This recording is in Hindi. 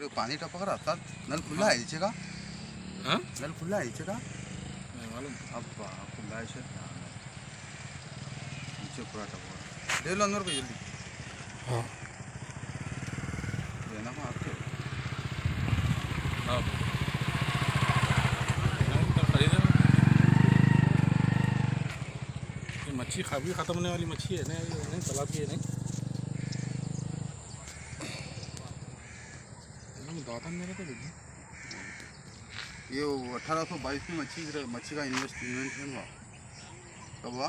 पानी टपक रहा था, नल खुला है नीचे का। हाँ नल खुला है नीचे का, नहीं मालूम। अब खुला है शायद, नीचे पूरा टपक रहा। ले लो अंदर को जल्दी। हाँ लेना को आपके हाँ नहीं तो खरीदे ये मच्छी भी ख़त्म होने वाली मच्छी है नहीं तालाब की है नहीं दाता मेरे तो देखिए ये 1822 में मच्छी का इन्वेस्टमेंट हुआ, कब हुआ?